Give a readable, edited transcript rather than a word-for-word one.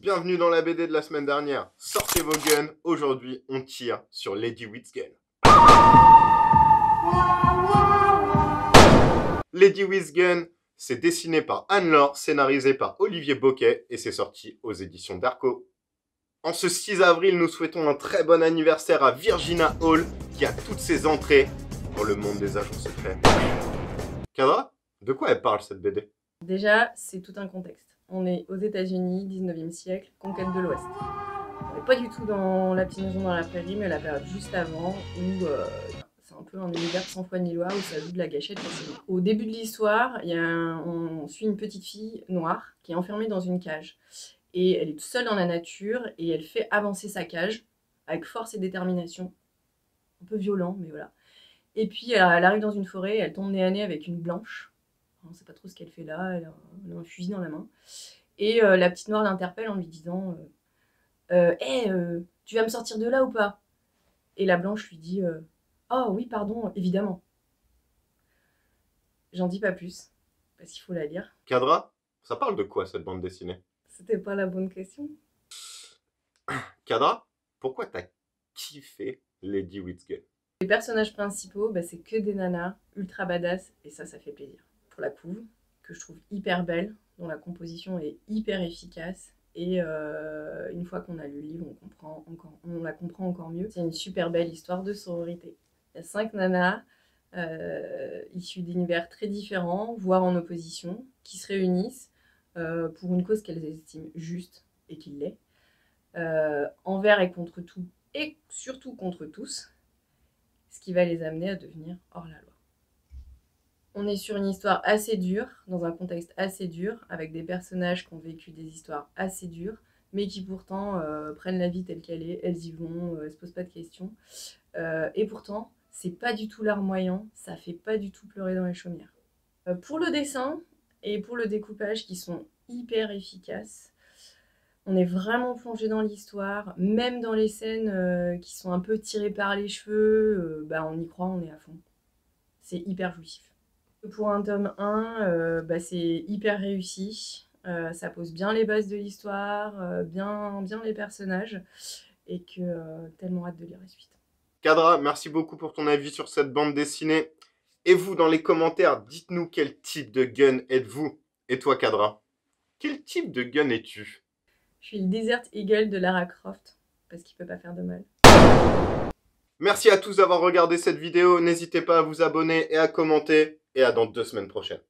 bienvenue dans la BD de la semaine dernière. Sortez vos guns, aujourd'hui on tire sur Lady With Gun. Lady With Gun, c'est dessiné par Anne-Laure, scénarisé par Olivier Bocquet et c'est sorti aux éditions Darko. En ce 6 avril, nous souhaitons un très bon anniversaire à Virginia Hall qui a toutes ses entrées dans le monde des agents secrets. Kadra, de quoi elle parle cette BD? Déjà, c'est tout un contexte. On est aux États-Unis, 19e siècle, conquête de l'Ouest. On n'est pas du tout dans la petite maison dans la prairie, mais la période juste avant où c'est un peu un univers sans foi ni loi où ça joue de la gâchette facilement. Au début de l'histoire, on suit une petite fille noire qui est enfermée dans une cage. Et elle est toute seule dans la nature et elle fait avancer sa cage avec force et détermination. Un peu violent, mais voilà. Et puis elle arrive dans une forêt, elle tombe nez à nez avec une blanche. On ne sait pas trop ce qu'elle fait là, elle a un fusil dans la main. Et la petite noire l'interpelle en lui disant hey, tu vas me sortir de là ou pas? Et la blanche lui dit oh oui, pardon, évidemment. J'en dis pas plus, parce qu'il faut la lire. Kadra, ça parle de quoi cette bande dessinée? C'était pas la bonne question. Kadra, pourquoi t'as kiffé Lady With Gun? Les personnages principaux, c'est que des nanas ultra badass, et ça fait plaisir. Pour la couve, que je trouve hyper belle, dont la composition est hyper efficace, et une fois qu'on a lu le livre, on la comprend encore mieux. C'est une super belle histoire de sororité. Il y a 5 nanas issues d'univers très différents, voire en opposition, qui se réunissent pour une cause qu'elles estiment juste, et qu'il l'est, envers et contre tout, et surtout contre tous, ce qui va les amener à devenir hors la loi. On est sur une histoire assez dure, dans un contexte assez dur, avec des personnages qui ont vécu des histoires assez dures, mais qui pourtant prennent la vie telle qu'elle est, elles y vont, elles se posent pas de questions. Et pourtant, c'est pas du tout larmoyant, ça fait pas du tout pleurer dans les chaumières. Pour le dessin et pour le découpage qui sont hyper efficaces, on est vraiment plongé dans l'histoire, même dans les scènes qui sont un peu tirées par les cheveux, on y croit, on est à fond. C'est hyper jouissif. Pour un tome 1, c'est hyper réussi. Ça pose bien les bases de l'histoire, bien les personnages, et que tellement hâte de lire la suite. Kadra, merci beaucoup pour ton avis sur cette bande dessinée. Et vous, dans les commentaires, dites-nous quel type de gun êtes-vous? Et toi, Kadra, quel type de gun es-tu? Je suis le Desert Eagle de Lara Croft, parce qu'il peut pas faire de mal. Merci à tous d'avoir regardé cette vidéo. N'hésitez pas à vous abonner et à commenter. Et à dans 2 semaines prochaines.